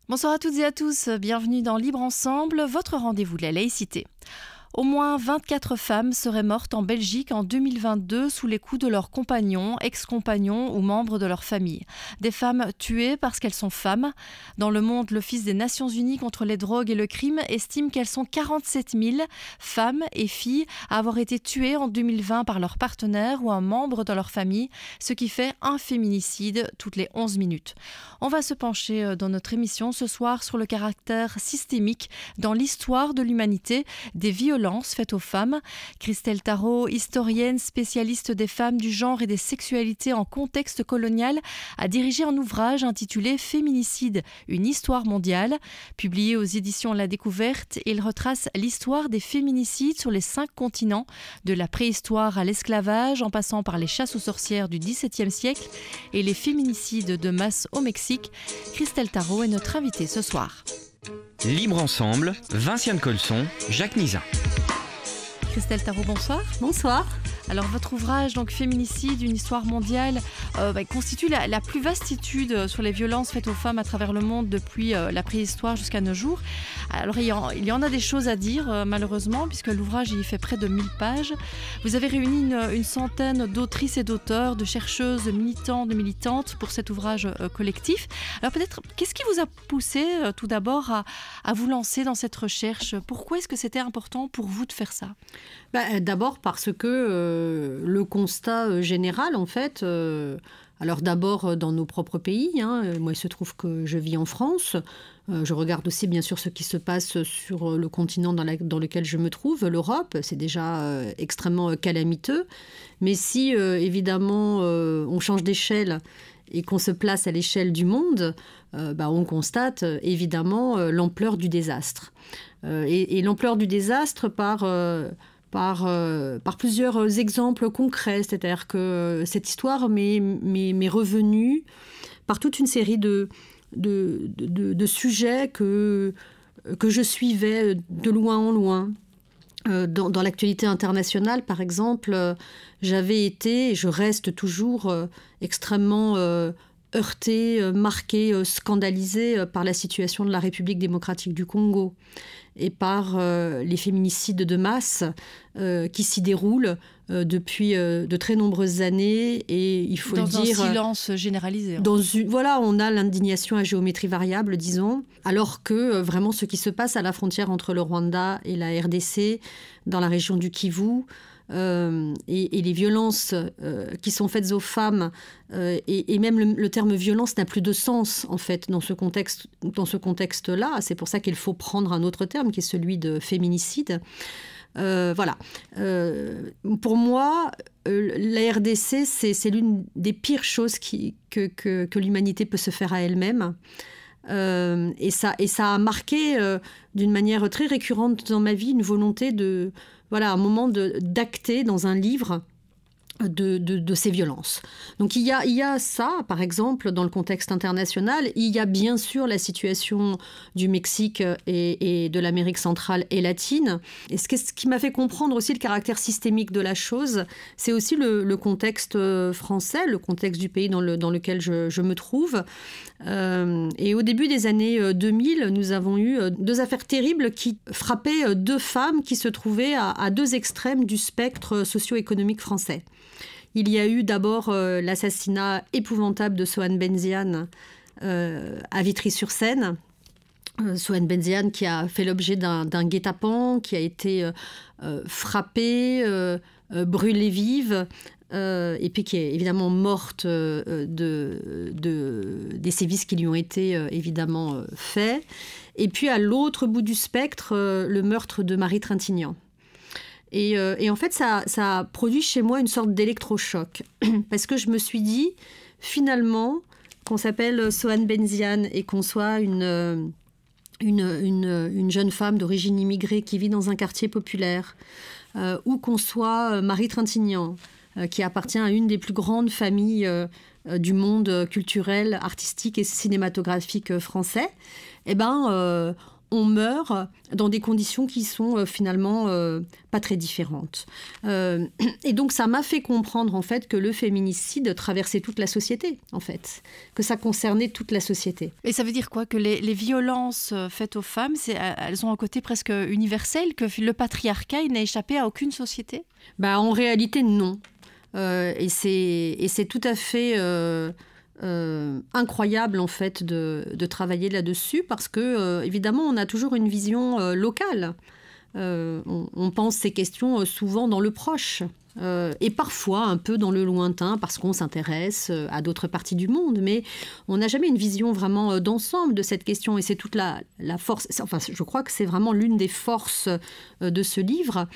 Bonsoir à toutes et à tous, bienvenue dans Libre Ensemble, votre rendez-vous de la laïcité. Au moins 24 femmes seraient mortes en Belgique en 2022 sous les coups de leurs compagnons, ex-compagnons ou membres de leur famille. Des femmes tuées parce qu'elles sont femmes. Dans le monde, l'Office des Nations Unies contre les drogues et le crime estime qu'elles sont 47 000 femmes et filles à avoir été tuées en 2020 par leur partenaire ou un membre de leur famille, ce qui fait un féminicide toutes les 11 minutes. On va se pencher dans notre émission ce soir sur le caractère systémique dans l'histoire de l'humanité des violences faites aux femmes. Christelle Tarot, historienne spécialiste des femmes, du genre et des sexualités en contexte colonial, a dirigé un ouvrage intitulé Féminicide, une histoire mondiale. Publié aux éditions La Découverte, il retrace l'histoire des féminicides sur les 5 continents, de la préhistoire à l'esclavage, en passant par les chasses aux sorcières du XVIIe siècle et les féminicides de masse au Mexique. Christelle Tarot est notre invitée ce soir. Libre Ensemble, Vinciane Colson, Jacques Nizin. Christelle Tarot, bonsoir. Bonsoir. Alors votre ouvrage, donc Féminicide, une histoire mondiale, constitue la plus vaste étude sur les violences faites aux femmes à travers le monde depuis la préhistoire jusqu'à nos jours. Alors il y en a des choses à dire malheureusement, puisque l'ouvrage il fait près de 1000 pages. Vous avez réuni une centaine d'autrices et d'auteurs, de chercheuses, de militants, de militantes pour cet ouvrage collectif. Alors peut-être, qu'est-ce qui vous a poussé tout d'abord à vous lancer dans cette recherche ? Pourquoi est-ce que c'était important pour vous de faire ça ? D'abord parce que le constat général, en fait, alors d'abord dans nos propres pays, moi il se trouve que je vis en France, je regarde aussi bien sûr ce qui se passe sur le continent dans lequel je me trouve, l'Europe, c'est déjà extrêmement calamiteux, mais si évidemment on change d'échelle et qu'on se place à l'échelle du monde, on constate évidemment l'ampleur du désastre. Et l'ampleur du désastre par plusieurs exemples concrets, c'est-à-dire que cette histoire m'est revenue par toute une série de sujets que je suivais de loin en loin. Dans l'actualité internationale, par exemple, j'avais été, et je reste toujours extrêmement heurtée, marquée, scandalisée par la situation de la République démocratique du Congo et par les féminicides de masse qui s'y déroulent depuis de très nombreuses années. Et il faut le dire... Dans un silence généralisé. Voilà, on a l'indignation à géométrie variable, disons, alors que vraiment ce qui se passe à la frontière entre le Rwanda et la RDC, dans la région du Kivu, et les violences qui sont faites aux femmes, et même le terme violence n'a plus de sens en fait dans ce contexte-là. C'est pour ça qu'il faut prendre un autre terme qui est celui de féminicide. Voilà. Pour moi, la RDC, c'est l'une des pires choses que l'humanité peut se faire à elle-même. Et ça a marqué d'une manière très récurrente dans ma vie une volonté un moment d'acter dans un livre de ces violences. Donc il y a ça, par exemple, dans le contexte international. Il y a bien sûr la situation du Mexique et de l'Amérique centrale et latine. Et ce qui m'a fait comprendre aussi le caractère systémique de la chose, c'est aussi le contexte français, le contexte du pays dans lequel je me trouve. Et au début des années 2000, nous avons eu 2 affaires terribles qui frappaient 2 femmes qui se trouvaient à 2 extrêmes du spectre socio-économique français. Il y a eu d'abord l'assassinat épouvantable de Soham Benziane à Vitry-sur-Seine. Soham Benziane qui a fait l'objet d'un guet-apens, qui a été frappée, brûlée vive, et puis qui est évidemment morte des sévices qui lui ont été évidemment faits. Et puis à l'autre bout du spectre, le meurtre de Marie Trintignant. Et en fait, ça a produit chez moi une sorte d'électrochoc. Parce que je me suis dit, finalement, qu'on s'appelle Soham Benziane et qu'on soit une jeune femme d'origine immigrée qui vit dans un quartier populaire, ou qu'on soit Marie Trintignant, qui appartient à une des plus grandes familles du monde culturel, artistique et cinématographique français, on meurt dans des conditions qui sont finalement pas très différentes. Et donc ça m'a fait comprendre en fait que le féminicide traversait toute la société, en fait, que ça concernait toute la société. Et ça veut dire quoi? Que les violences faites aux femmes, elles ont un côté presque universel, que le patriarcat il n'a échappé à aucune société? En réalité, non. Et c'est tout à fait incroyable en fait de travailler là-dessus parce que évidemment on a toujours une vision locale. On pense ces questions souvent dans le proche et parfois un peu dans le lointain parce qu'on s'intéresse à d'autres parties du monde, mais on n'a jamais une vision vraiment d'ensemble de cette question et c'est toute la force. Enfin, je crois que c'est vraiment l'une des forces de ce livre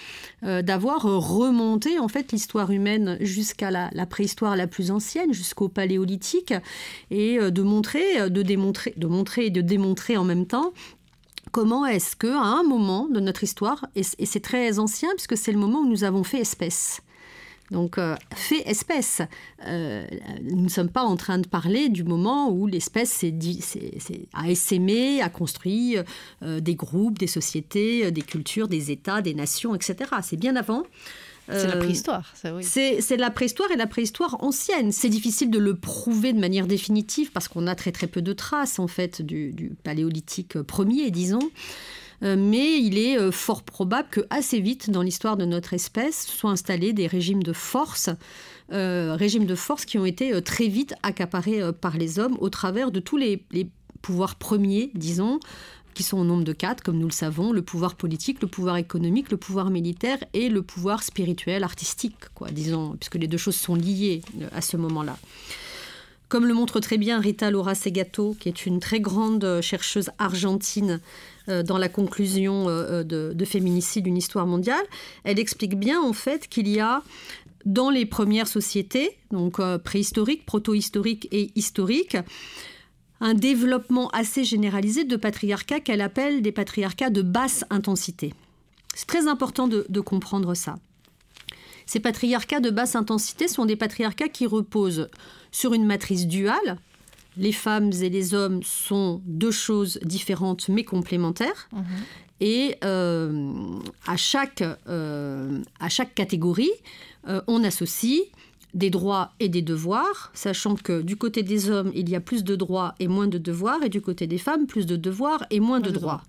d'avoir remonté en fait l'histoire humaine jusqu'à la préhistoire la plus ancienne, jusqu'au paléolithique et de montrer et de démontrer en même temps comment est-ce qu'à un moment de notre histoire, et c'est très ancien puisque c'est le moment où nous avons fait espèce. Donc, fait espèce. Nous ne sommes pas en train de parler du moment où l'espèce a essaimé, a construit des groupes, des sociétés, des cultures, des États, des nations, etc. C'est bien avant. C'est la préhistoire, ça, oui. C'est la préhistoire et la préhistoire ancienne. C'est difficile de le prouver de manière définitive parce qu'on a très très peu de traces en fait du paléolithique premier, disons. Mais il est fort probable qu'assez vite dans l'histoire de notre espèce soient installés des régimes de force qui ont été très vite accaparés par les hommes au travers de tous les pouvoirs premiers, disons, qui sont au nombre de 4, comme nous le savons, le pouvoir politique, le pouvoir économique, le pouvoir militaire et le pouvoir spirituel, artistique, disons, puisque les deux choses sont liées à ce moment-là. Comme le montre très bien Rita Laura Segato, qui est une très grande chercheuse argentine dans la conclusion de Féminicide, une histoire mondiale, elle explique bien en fait qu'il y a dans les premières sociétés, donc préhistoriques, proto-historiques et historiques, un développement assez généralisé de patriarcats qu'elle appelle des patriarcats de basse intensité. C'est très important de comprendre ça. Ces patriarcats de basse intensité sont des patriarcats qui reposent sur une matrice duale. Les femmes et les hommes sont deux choses différentes mais complémentaires. Mmh. Et à chaque catégorie, on associe des droits et des devoirs, sachant que du côté des hommes, il y a plus de droits et moins de devoirs, et du côté des femmes, plus de devoirs et moins de droits.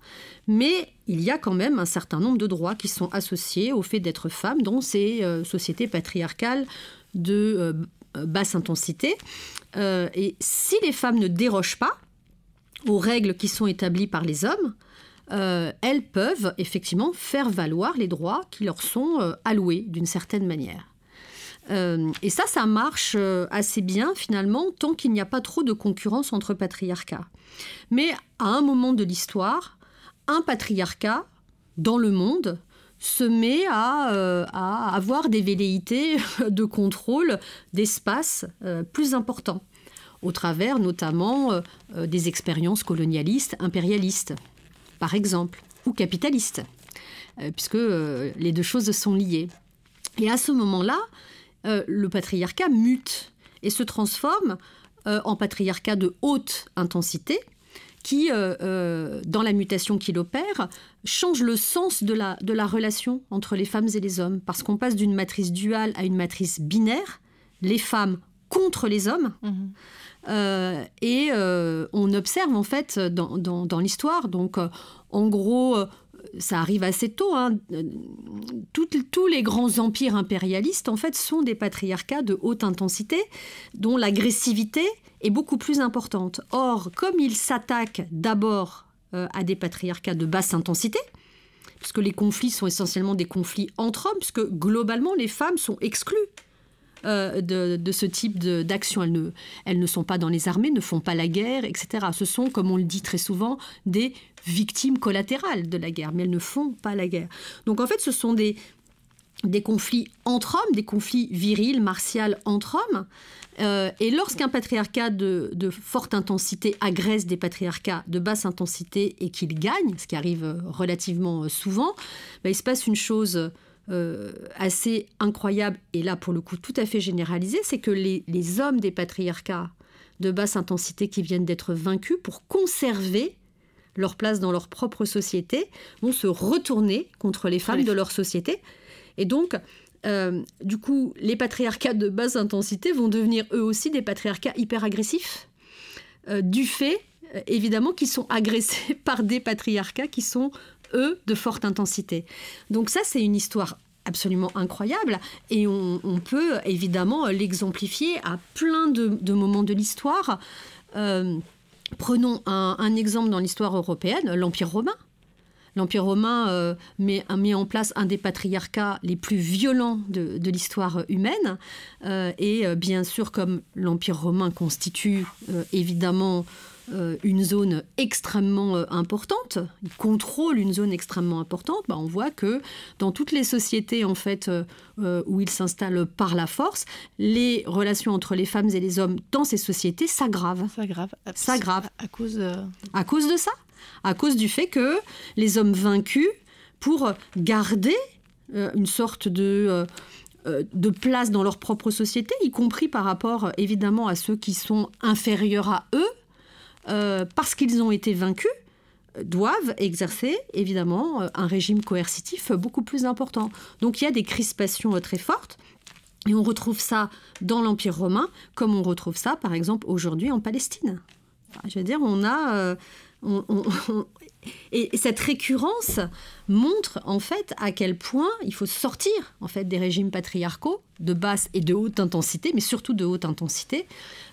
Mais il y a quand même un certain nombre de droits qui sont associés au fait d'être femme dans ces sociétés patriarcales de basse intensité. Et si les femmes ne dérogent pas aux règles qui sont établies par les hommes, elles peuvent effectivement faire valoir les droits qui leur sont alloués d'une certaine manière. Et ça marche assez bien finalement tant qu'il n'y a pas trop de concurrence entre patriarcats. Mais à un moment de l'histoire, un patriarcat dans le monde se met à avoir des velléités de contrôle d'espace plus importants, au travers notamment des expériences colonialistes, impérialistes, par exemple, ou capitalistes, puisque les deux choses sont liées. Et à ce moment-là, le patriarcat mute et se transforme en patriarcat de haute intensité qui, dans la mutation qu'il opère, change le sens de la relation entre les femmes et les hommes. Parce qu'on passe d'une matrice duale à une matrice binaire, les femmes contre les hommes. Mmh. Et on observe en fait dans l'histoire, donc en gros... ça arrive assez tôt. Tous les grands empires impérialistes, en fait, sont des patriarcats de haute intensité, dont l'agressivité est beaucoup plus importante. Or, comme ils s'attaquent d'abord à des patriarcats de basse intensité, puisque les conflits sont essentiellement des conflits entre hommes, puisque globalement, les femmes sont exclues de ce type d'action. Elles ne sont pas dans les armées, ne font pas la guerre, etc. Ce sont, comme on le dit très souvent, des victimes collatérales de la guerre, mais elles ne font pas la guerre. Donc en fait, ce sont des conflits entre hommes, des conflits virils, martiaux entre hommes. Et lorsqu'un patriarcat de forte intensité agresse des patriarcats de basse intensité et qu'il gagne, ce qui arrive relativement souvent, il se passe une chose assez incroyable, et là pour le coup tout à fait généralisée, c'est que les hommes des patriarcats de basse intensité qui viennent d'être vaincus, pour conserver leur place dans leur propre société, vont se retourner contre les femmes de leur société. Et donc, du coup, les patriarcats de basse intensité vont devenir eux aussi des patriarcats hyper agressifs, du fait, évidemment, qu'ils sont agressés par des patriarcats qui sont, eux, de forte intensité. Donc ça, c'est une histoire absolument incroyable, et on peut évidemment l'exemplifier à plein de moments de l'histoire. Prenons un exemple dans l'histoire européenne, l'Empire romain. L'Empire romain met en place un des patriarcats les plus violents de l'histoire humaine. Et bien sûr, comme l'Empire romain constitue évidemment une zone extrêmement importante, il contrôle une zone extrêmement importante, on voit que dans toutes les sociétés en fait, où il s'installe par la force, les relations entre les femmes et les hommes dans ces sociétés s'aggravent. S'aggravent. À cause de ça. À cause du fait que les hommes vaincus, pour garder une sorte de place dans leur propre société, y compris par rapport évidemment à ceux qui sont inférieurs à eux, parce qu'ils ont été vaincus, doivent exercer évidemment un régime coercitif beaucoup plus important. Donc il y a des crispations très fortes, et on retrouve ça dans l'Empire romain, comme on retrouve ça par exemple aujourd'hui en Palestine. Enfin, je veux dire, on a... Et cette récurrence montre en fait à quel point il faut sortir en fait des régimes patriarcaux de basse et de haute intensité, mais surtout de haute intensité,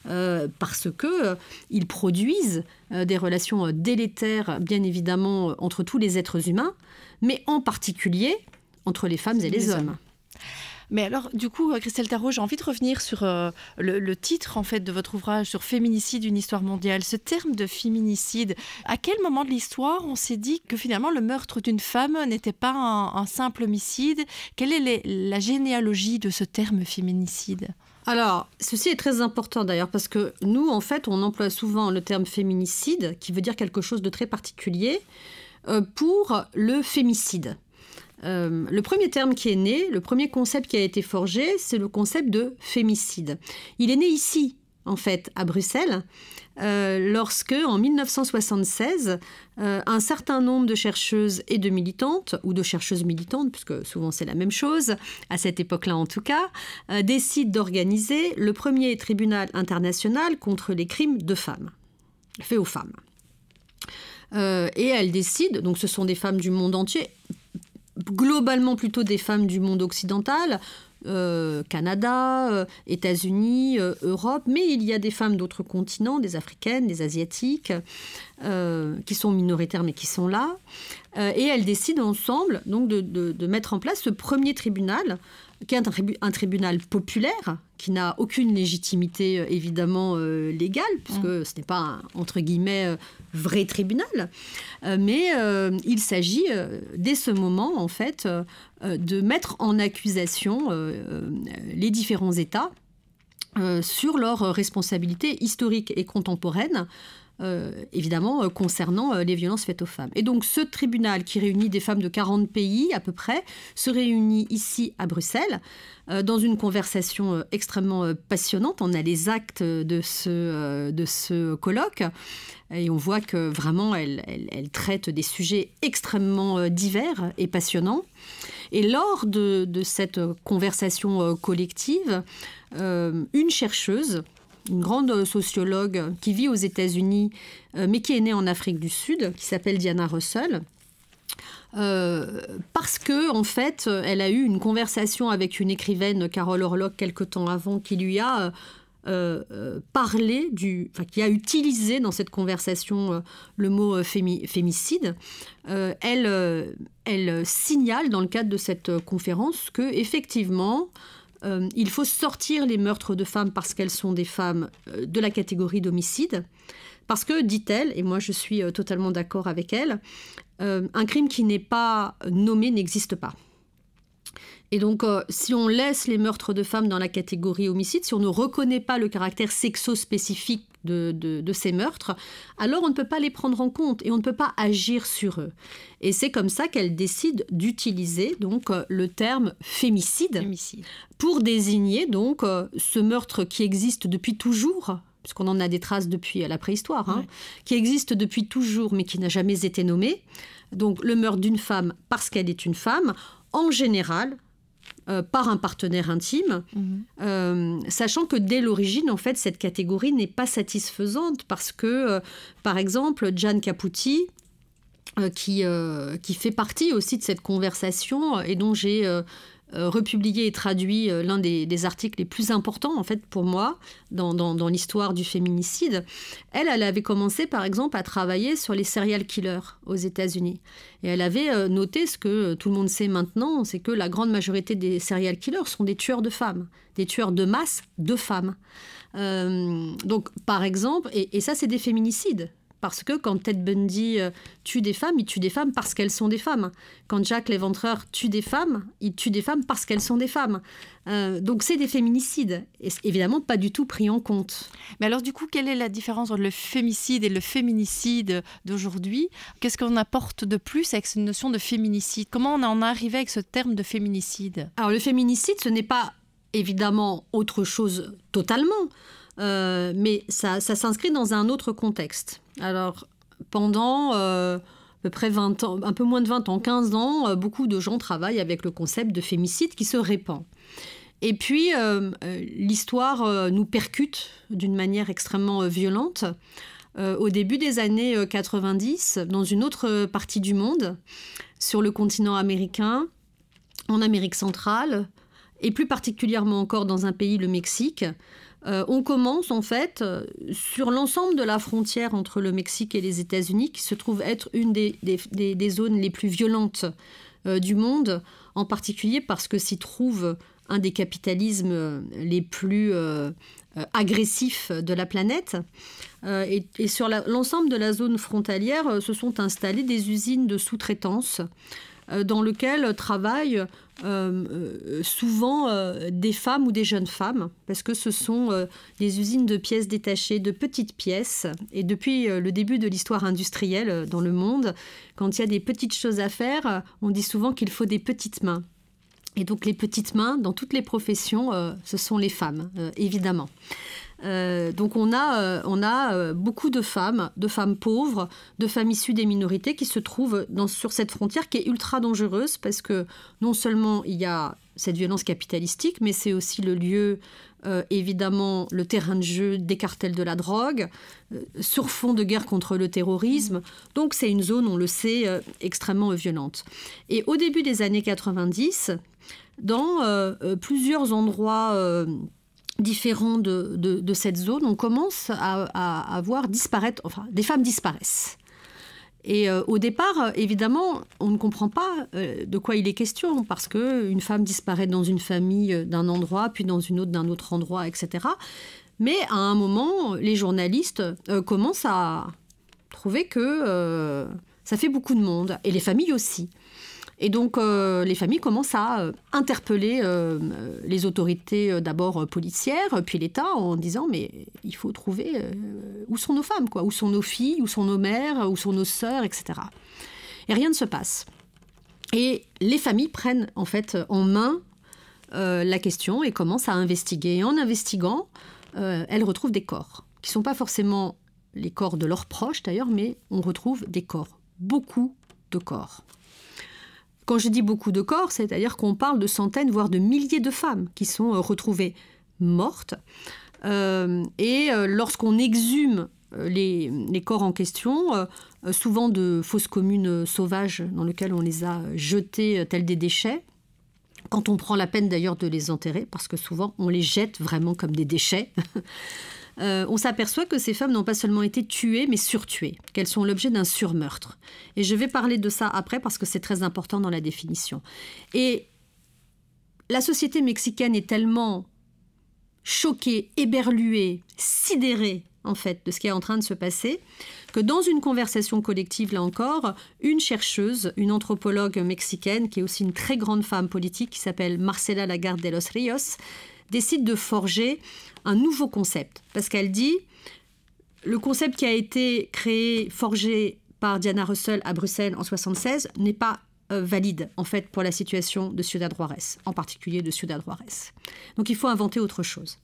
parce que ils produisent des relations délétères, bien évidemment, entre tous les êtres humains, mais en particulier entre les femmes et les hommes. Mais alors, du coup, Christelle Tarot, j'ai envie de revenir sur le titre en fait, de votre ouvrage sur Féminicide, une histoire mondiale. Ce terme de féminicide, à quel moment de l'histoire on s'est dit que finalement le meurtre d'une femme n'était pas un simple homicide? Quelle est la généalogie de ce terme féminicide? Alors, ceci est très important d'ailleurs, parce que nous, en fait, on emploie souvent le terme féminicide, qui veut dire quelque chose de très particulier, pour le fémicide. Le premier terme qui est né, le premier concept qui a été forgé, c'est le concept de fémicide. Il est né ici, en fait, à Bruxelles, lorsque, en 1976, un certain nombre de chercheuses et de militantes, ou de chercheuses militantes, puisque souvent c'est la même chose, à cette époque-là en tout cas, décident d'organiser le premier tribunal international contre les crimes de femmes, faits aux femmes. Et elles décident, donc ce sont des femmes du monde entier, globalement plutôt des femmes du monde occidental, Canada, États-Unis, Europe, mais il y a des femmes d'autres continents, des africaines, des asiatiques, qui sont minoritaires mais qui sont là. Et elles décident ensemble donc, de mettre en place ce premier tribunal, qui est un tribunal populaire, qui n'a aucune légitimité évidemment légale, puisque ce n'est pas un, entre guillemets, vrai tribunal. Mais il s'agit, dès ce moment, en fait, de mettre en accusation les différents États sur leurs responsabilités historiques et contemporaines, évidemment, concernant les violences faites aux femmes. Et donc, ce tribunal qui réunit des femmes de 40 pays, à peu près, se réunit ici, à Bruxelles, dans une conversation extrêmement passionnante. On a les actes de ce colloque, et on voit que vraiment, elle traite des sujets extrêmement divers et passionnants. Et lors de cette conversation collective, une chercheuse, une grande sociologue qui vit aux États-Unis, mais qui est née en Afrique du Sud, qui s'appelle Diana Russell, parce que en fait, elle a eu une conversation avec une écrivaine, Carol Orlock, quelque temps avant, qui lui a parlé qui a utilisé dans cette conversation le mot fémicide. Elle signale dans le cadre de cette conférence que effectivement, il faut sortir les meurtres de femmes parce qu'elles sont des femmes de la catégorie d'homicide. Parce que, dit-elle, et moi je suis totalement d'accord avec elle, un crime qui n'est pas nommé n'existe pas. Et donc, si on laisse les meurtres de femmes dans la catégorie homicide, si on ne reconnaît pas le caractère sexo-spécifique de ces meurtres, alors on ne peut pas les prendre en compte et on ne peut pas agir sur eux. Et c'est comme ça qu'elle décide d'utiliser donc le terme fémicide pour désigner donc ce meurtre qui existe depuis toujours, puisqu'on en a des traces depuis la préhistoire, qui existe depuis toujours, mais qui n'a jamais été nommé. Donc le meurtre d'une femme parce qu'elle est une femme, en général, par un partenaire intime, sachant que dès l'origine, en fait, cette catégorie n'est pas satisfaisante parce que, par exemple, Gian Caputi, qui fait partie aussi de cette conversation et dont j'ai republié et traduit l'un des articles les plus importants, en fait, pour moi, dans l'histoire du féminicide. Elle avait commencé, par exemple, à travailler sur les serial killers aux États-Unis. Et elle avait noté ce que tout le monde sait maintenant, c'est que la grande majorité des serial killers sont des tueurs de femmes, des tueurs de masse de femmes. Donc, par exemple, et ça, c'est des féminicides. Parce que quand Ted Bundy tue des femmes, il tue des femmes parce qu'elles sont des femmes. Quand Jack l'Éventreur tue des femmes, il tue des femmes parce qu'elles sont des femmes. Donc c'est des féminicides. Et c'est évidemment pas du tout pris en compte. Mais alors du coup, quelle est la différence entre le fémicide et le féminicide d'aujourd'hui ? Qu'est-ce qu'on apporte de plus avec cette notion de féminicide ? Comment on en est arrivé avec ce terme de féminicide ? Alors le féminicide, ce n'est pas évidemment autre chose totalement. Mais ça s'inscrit dans un autre contexte. Alors, pendant à peu près 20 ans, un peu moins de 20 ans, 15 ans, beaucoup de gens travaillent avec le concept de fémicide qui se répand. Et puis, l'histoire nous percute d'une manière extrêmement violente. Au début des années 90, dans une autre partie du monde, sur le continent américain, en Amérique centrale, et plus particulièrement encore dans un pays, le Mexique, on commence en fait sur l'ensemble de la frontière entre le Mexique et les États-Unis, qui se trouve être une des zones les plus violentes du monde, en particulier parce que s'y trouve un des capitalismes les plus agressifs de la planète. Et sur l'ensemble de la zone frontalière se sont installées des usines de sous-traitance dans lesquelles travaillent souvent des femmes ou des jeunes femmes, parce que ce sont des usines de pièces détachées, de petites pièces. Et depuis le début de l'histoire industrielle dans le monde, quand il y a des petites choses à faire, on dit souvent qu'il faut des petites mains. Et donc les petites mains, dans toutes les professions, ce sont les femmes, évidemment. Donc on a beaucoup de femmes pauvres, de femmes issues des minorités qui se trouvent sur cette frontière qui est ultra dangereuse parce que non seulement il y a cette violence capitalistique, mais c'est aussi le lieu, évidemment, le terrain de jeu des cartels de la drogue, sur fond de guerre contre le terrorisme. Donc c'est une zone, on le sait, extrêmement violente. Et au début des années 90, dans plusieurs endroits différents de cette zone, on commence à voir disparaître, enfin, des femmes disparaissent. Et au départ, évidemment, on ne comprend pas de quoi il est question, parce qu'une femme disparaît dans une famille d'un endroit, puis dans une autre d'un autre endroit, etc. Mais à un moment, les journalistes commencent à trouver que ça fait beaucoup de monde, et les familles aussi. Et donc, les familles commencent à interpeller les autorités d'abord policières, puis l'État, en disant « mais il faut trouver où sont nos femmes, quoi, où sont nos filles, où sont nos mères, où sont nos sœurs, etc. » Et rien ne se passe. Et les familles prennent en fait en main la question et commencent à investiguer. Et en investiguant, elles retrouvent des corps, qui ne sont pas forcément les corps de leurs proches d'ailleurs, mais on retrouve des corps, beaucoup de corps. Quand je dis beaucoup de corps, c'est-à-dire qu'on parle de centaines, voire de milliers de femmes qui sont retrouvées mortes. Et lorsqu'on exhume les corps en question, souvent de fosses communes sauvages dans lesquelles on les a jetés tels des déchets, quand on prend la peine d'ailleurs de les enterrer, parce que souvent on les jette vraiment comme des déchets, on s'aperçoit que ces femmes n'ont pas seulement été tuées, mais surtuées, qu'elles sont l'objet d'un surmeurtre. Et je vais parler de ça après parce que c'est très important dans la définition. Et la société mexicaine est tellement choquée, éberluée, sidérée, en fait, de ce qui est en train de se passer, que dans une conversation collective, là encore, une chercheuse, une anthropologue mexicaine, qui est aussi une très grande femme politique, qui s'appelle Marcela Lagarde de los Ríos, décide de forger un nouveau concept. Parce qu'elle dit, le concept qui a été créé, forgé par Diana Russell à Bruxelles en 1976, n'est pas valide, en fait, pour la situation de Ciudad Juárez, en particulier de Ciudad Juárez. Donc il faut inventer autre chose.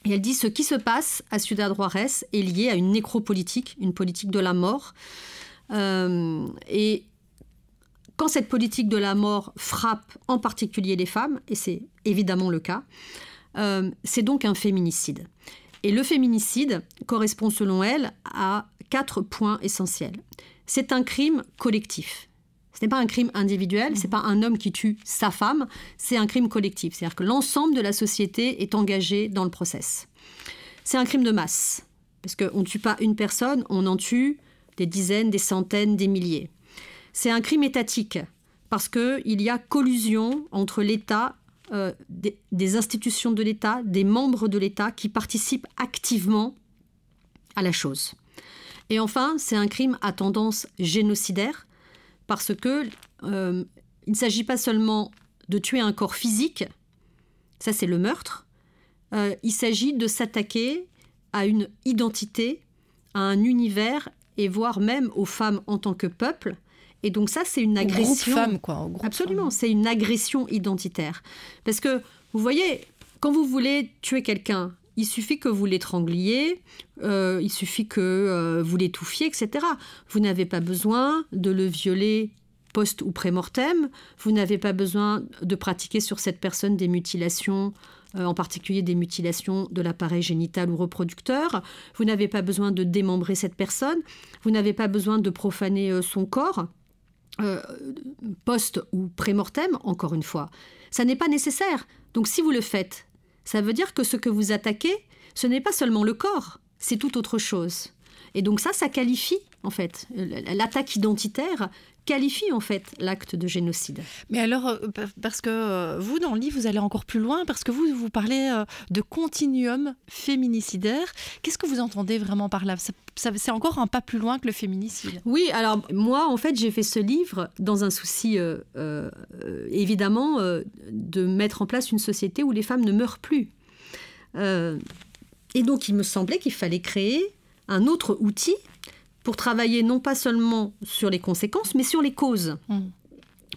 Et elle dit « Ce qui se passe à Ciudad Juárez est lié à une nécropolitique, une politique de la mort. Et quand cette politique de la mort frappe en particulier les femmes, et c'est évidemment le cas, c'est donc un féminicide. Et le féminicide correspond selon elle à 4 points essentiels. C'est un crime collectif. Ce n'est pas un crime individuel, ce n'est pas un homme qui tue sa femme, c'est un crime collectif. C'est-à-dire que l'ensemble de la société est engagé dans le process. C'est un crime de masse, parce qu'on ne tue pas une personne, on en tue des dizaines, des centaines, des milliers. C'est un crime étatique, parce qu'il y a collusion entre l'État, des institutions de l'État, des membres de l'État qui participent activement à la chose. Et enfin, c'est un crime à tendance génocidaire, parce que il ne s'agit pas seulement de tuer un corps physique, ça c'est le meurtre, il s'agit de s'attaquer à une identité, à un univers, et voire même aux femmes en tant que peuple. Et donc ça, c'est une agression. Au groupe femmes, quoi. Absolument, c'est une agression identitaire. Parce que, vous voyez, quand vous voulez tuer quelqu'un, il suffit que vous l'étrangliez, il suffit que vous l'étouffiez, etc. Vous n'avez pas besoin de le violer post ou pré-mortem. Vous n'avez pas besoin de pratiquer sur cette personne des mutilations, en particulier des mutilations de l'appareil génital ou reproducteur. Vous n'avez pas besoin de démembrer cette personne. Vous n'avez pas besoin de profaner son corps. Post ou pré-mortem, encore une fois. Ça n'est pas nécessaire. Donc si vous le faites, ça veut dire que ce que vous attaquez, ce n'est pas seulement le corps, c'est tout autre chose. Et donc ça qualifie, en fait, l'attaque identitaire qualifie, en fait, l'acte de génocide. Mais alors, parce que vous, dans le livre, vous allez encore plus loin, parce que vous parlez de continuum féminicidaire. Qu'est-ce que vous entendez vraiment par là ? C'est encore un pas plus loin que le féminicide. Oui, alors moi, en fait, j'ai fait ce livre dans un souci, évidemment, de mettre en place une société où les femmes ne meurent plus. Et donc, il me semblait qu'il fallait créer un autre outil pour travailler non pas seulement sur les conséquences, mais sur les causes.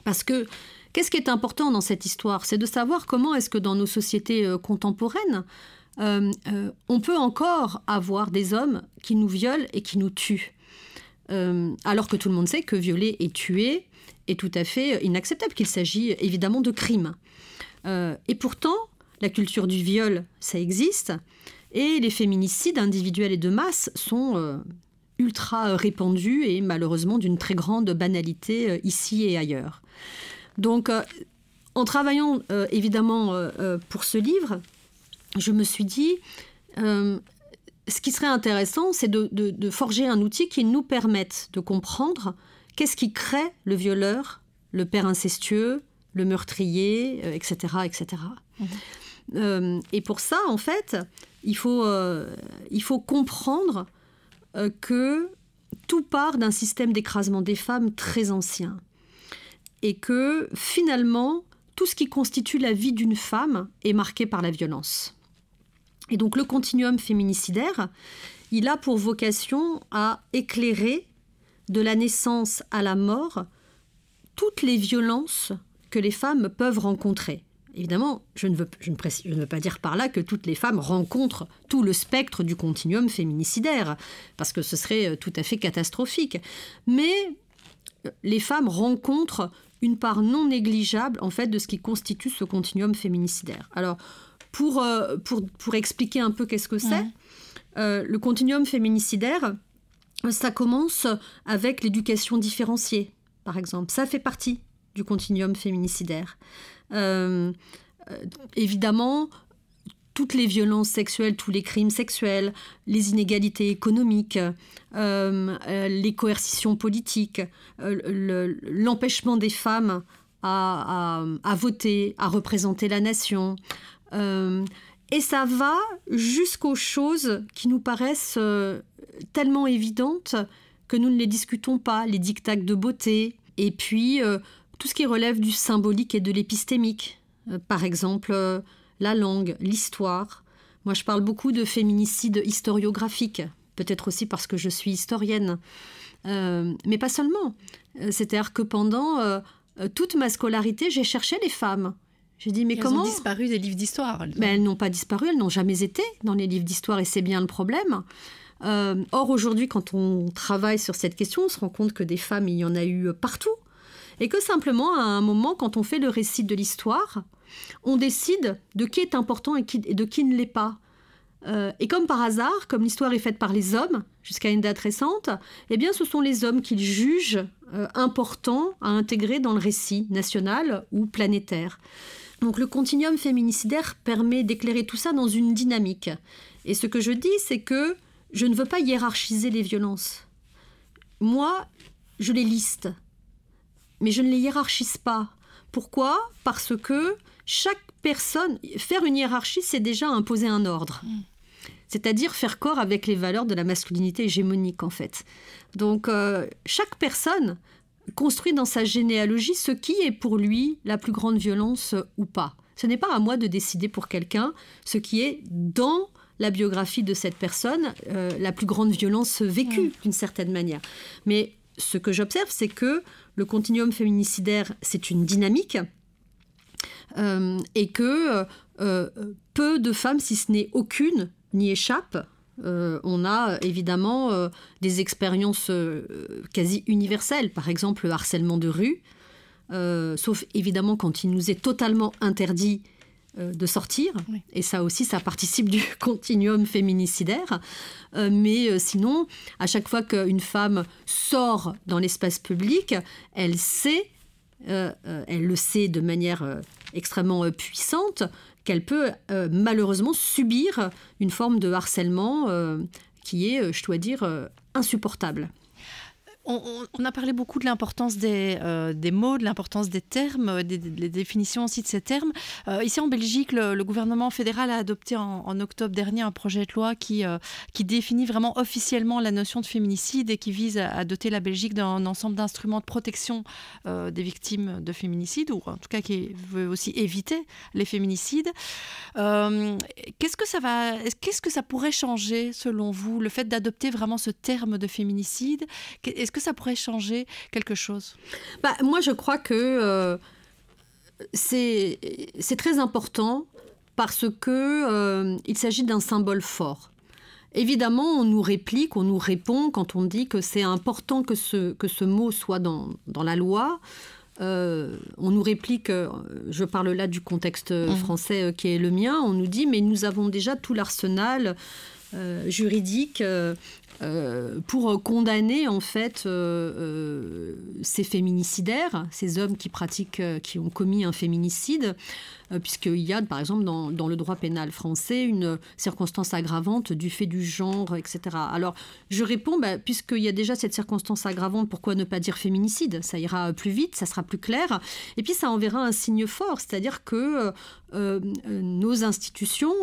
Parce que, qu'est-ce qui est important dans cette histoire ? C'est de savoir comment est-ce que dans nos sociétés contemporaines, on peut encore avoir des hommes qui nous violent et qui nous tuent. Alors que tout le monde sait que violer et tuer est tout à fait inacceptable, qu'il s'agit évidemment de crimes. Et pourtant, la culture du viol, ça existe, et les féminicides individuels et de masse sont ultra répandus et malheureusement d'une très grande banalité ici et ailleurs. Donc, en travaillant évidemment pour ce livre, je me suis dit, ce qui serait intéressant, c'est de forger un outil qui nous permette de comprendre qu'est-ce qui crée le violeur, le père incestueux, le meurtrier, etc. etc. Et pour ça, en fait, il faut comprendre que tout part d'un système d'écrasement des femmes très ancien. Et que finalement, tout ce qui constitue la vie d'une femme est marqué par la violence. Et donc le continuum féminicidaire, il a pour vocation à éclairer de la naissance à la mort toutes les violences que les femmes peuvent rencontrer. Évidemment, je ne veux pas dire par là que toutes les femmes rencontrent tout le spectre du continuum féminicidaire, parce que ce serait tout à fait catastrophique. Mais les femmes rencontrent une part non négligeable en fait, de ce qui constitue ce continuum féminicidaire. Alors, pour expliquer un peu qu'est-ce que c'est, le continuum féminicidaire, ça commence avec l'éducation différenciée, par exemple. Ça fait partie du continuum féminicidaire. Évidemment, toutes les violences sexuelles, tous les crimes sexuels, les inégalités économiques, les coercitions politiques, l'empêchement des femmes à voter, à représenter la nation. Et ça va jusqu'aux choses qui nous paraissent tellement évidentes que nous ne les discutons pas, les diktats de beauté, et puis tout ce qui relève du symbolique et de l'épistémique. Par exemple, la langue, l'histoire. Moi, je parle beaucoup de féminicide historiographique, peut-être aussi parce que je suis historienne. Mais pas seulement. C'est-à-dire que pendant toute ma scolarité, j'ai cherché les femmes. J'ai dit, mais comment ? Elles ont disparu des livres d'histoire. Elles n'ont pas disparu, elles n'ont jamais été dans les livres d'histoire, et c'est bien le problème. Or, aujourd'hui, quand on travaille sur cette question, on se rend compte que des femmes, il y en a eu partout. Et que simplement, à un moment, quand on fait le récit de l'histoire, on décide de qui est important et de qui ne l'est pas. Et comme par hasard, comme l'histoire est faite par les hommes, jusqu'à une date récente, eh bien, ce sont les hommes qu'ils jugent importants à intégrer dans le récit national ou planétaire. Donc le continuum féminicidaire permet d'éclairer tout ça dans une dynamique. Et ce que je dis, c'est que je ne veux pas hiérarchiser les violences. Moi, je les liste, mais je ne les hiérarchise pas. Pourquoi ? Parce que chaque personne, faire une hiérarchie, c'est déjà imposer un ordre. C'est-à-dire faire corps avec les valeurs de la masculinité hégémonique, en fait. Donc, chaque personne construit dans sa généalogie ce qui est pour lui la plus grande violence ou pas. Ce n'est pas à moi de décider pour quelqu'un ce qui est dans la biographie de cette personne, la plus grande violence vécue d'une certaine manière. Mais ce que j'observe, c'est que le continuum féminicidaire, c'est une dynamique et que peu de femmes, si ce n'est aucune, n'y échappent. On a évidemment des expériences quasi universelles, par exemple le harcèlement de rue, sauf évidemment quand il nous est totalement interdit de sortir, oui. Et ça aussi, ça participe du continuum féminicidaire. Mais sinon, à chaque fois qu'une femme sort dans l'espace public, elle le sait de manière extrêmement puissante, qu'elle peut malheureusement subir une forme de harcèlement qui est, je dois dire, insupportable. On a parlé beaucoup de l'importance des mots, de l'importance des termes, des définitions aussi de ces termes. Ici en Belgique, le gouvernement fédéral a adopté en octobre dernier un projet de loi qui définit vraiment officiellement la notion de féminicide et qui vise à doter la Belgique d'un ensemble d'instruments de protection des victimes de féminicide, ou en tout cas qui veut aussi éviter les féminicides. Qu'est-ce que ça pourrait changer selon vous, le fait d'adopter vraiment ce terme de féminicide ? Est-ce que ça pourrait changer quelque chose ? Moi, je crois que c'est très important parce qu'il s'agit d'un symbole fort. Évidemment, on nous réplique, on nous répond quand on dit que c'est important que ce mot soit dans la loi. On nous réplique, je parle là du contexte français qui est le mien, on nous dit mais nous avons déjà tout l'arsenal juridique pour condamner en fait ces féminicidaires, ces hommes qui ont commis un féminicide, puisqu'il y a par exemple dans le droit pénal français une circonstance aggravante du fait du genre, etc. Alors je réponds, puisqu'il y a déjà cette circonstance aggravante, pourquoi ne pas dire féminicide ? Ça ira plus vite, ça sera plus clair, et puis ça enverra un signe fort, c'est-à-dire que nos institutions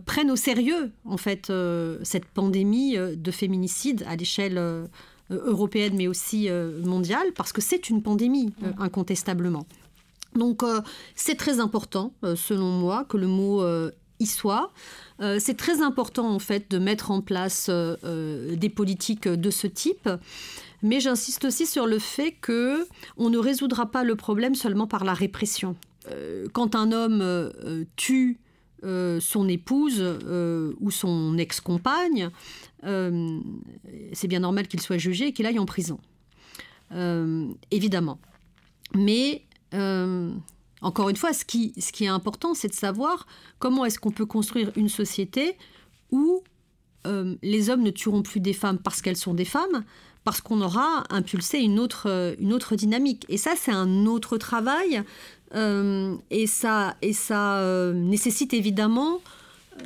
prennent au sérieux en fait cette pandémie de féminicide à l'échelle européenne mais aussi mondiale, parce que c'est une pandémie incontestablement. Donc c'est très important selon moi que le mot y soit. C'est très important en fait de mettre en place des politiques de ce type. Mais j'insiste aussi sur le fait qu'on ne résoudra pas le problème seulement par la répression. Quand un homme tue son épouse ou son ex-compagne, c'est bien normal qu'il soit jugé et qu'il aille en prison. Évidemment. Mais, encore une fois, ce qui est important, c'est de savoir comment est-ce qu'on peut construire une société où les hommes ne tueront plus des femmes parce qu'elles sont des femmes, parce qu'on aura impulsé une autre dynamique. Et ça, c'est un autre travail. Et ça nécessite évidemment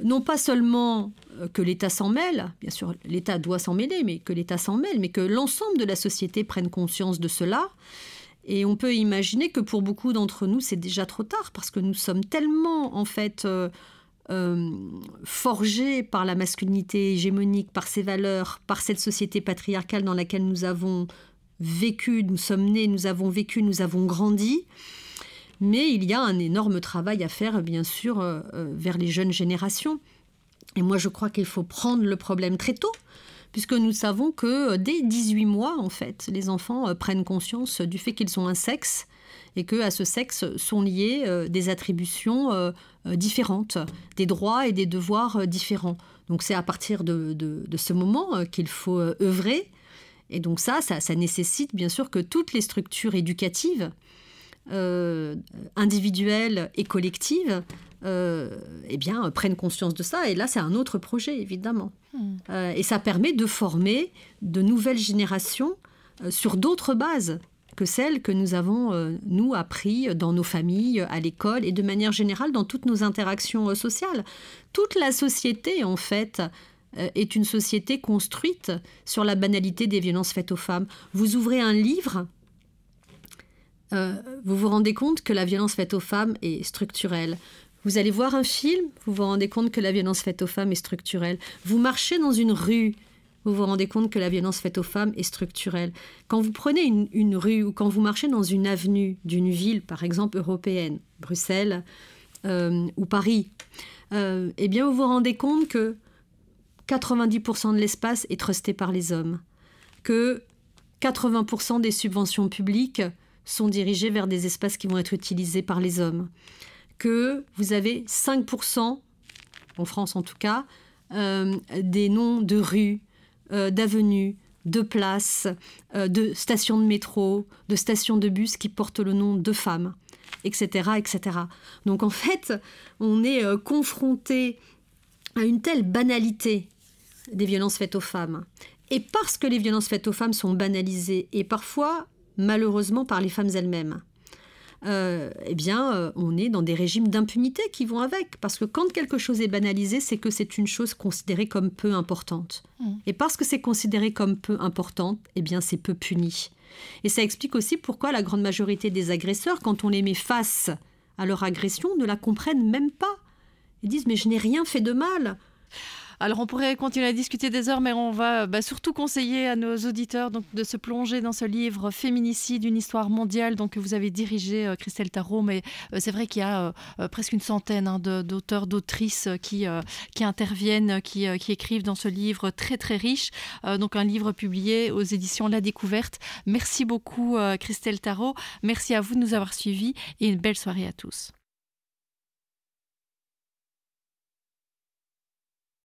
non pas seulement que l'État s'en mêle, bien sûr l'État doit s'en mêler, mais que l'État s'en mêle, mais que l'ensemble de la société prenne conscience de cela. Et on peut imaginer que pour beaucoup d'entre nous, c'est déjà trop tard, parce que nous sommes tellement en fait forgés par la masculinité hégémonique, par ses valeurs, par cette société patriarcale dans laquelle nous avons vécu, nous sommes nés, nous avons vécu, nous avons grandi. Mais il y a un énorme travail à faire, bien sûr, vers les jeunes générations. Et moi, je crois qu'il faut prendre le problème très tôt, puisque nous savons que dès 18 mois, en fait, les enfants prennent conscience du fait qu'ils ont un sexe, et qu'à ce sexe sont liées des attributions différentes, des droits et des devoirs différents. Donc c'est à partir de ce moment qu'il faut œuvrer. Et donc ça nécessite bien sûr que toutes les structures éducatives, individuelles et collectives, prennent conscience de ça. Et là, c'est un autre projet, évidemment. Et ça permet de former de nouvelles générations sur d'autres bases que celles que nous avons, nous, appris dans nos familles, à l'école et de manière générale dans toutes nos interactions sociales. Toute la société, en fait, est une société construite sur la banalité des violences faites aux femmes. Vous ouvrez un livre, vous vous rendez compte que la violence faite aux femmes est structurelle. Vous allez voir un film, vous vous rendez compte que la violence faite aux femmes est structurelle. Vous marchez dans une rue, vous vous rendez compte que la violence faite aux femmes est structurelle. Quand vous prenez une rue ou quand vous marchez dans une avenue d'une ville, par exemple européenne, Bruxelles ou Paris, vous vous rendez compte que 90% de l'espace est trusté par les hommes, que 80% des subventions publiques sont dirigées vers des espaces qui vont être utilisés par les hommes, que vous avez 5%, en France en tout cas, des noms de rues, d'avenues, de places, de stations de métro, de stations de bus qui portent le nom de femmes, etc., etc. Donc en fait, on est confronté à une telle banalité des violences faites aux femmes. Et parce que les violences faites aux femmes sont banalisées, et parfois, malheureusement, par les femmes elles-mêmes, on est dans des régimes d'impunité qui vont avec. Parce que quand quelque chose est banalisé, c'est que c'est une chose considérée comme peu importante. Et parce que c'est considéré comme peu importante, c'est peu puni. Et ça explique aussi pourquoi la grande majorité des agresseurs, quand on les met face à leur agression, ne la comprennent même pas. Ils disent « mais je n'ai rien fait de mal ». Alors on pourrait continuer à discuter des heures, mais on va surtout conseiller à nos auditeurs donc, de se plonger dans ce livre Féminicide, une histoire mondiale donc, que vous avez dirigé, Christelle Tarot. Mais c'est vrai qu'il y a presque une centaine d'auteurs, d'autrices qui interviennent, qui écrivent dans ce livre très très riche. Donc un livre publié aux éditions La Découverte. Merci beaucoup Christelle Tarot. Merci à vous de nous avoir suivis et une belle soirée à tous.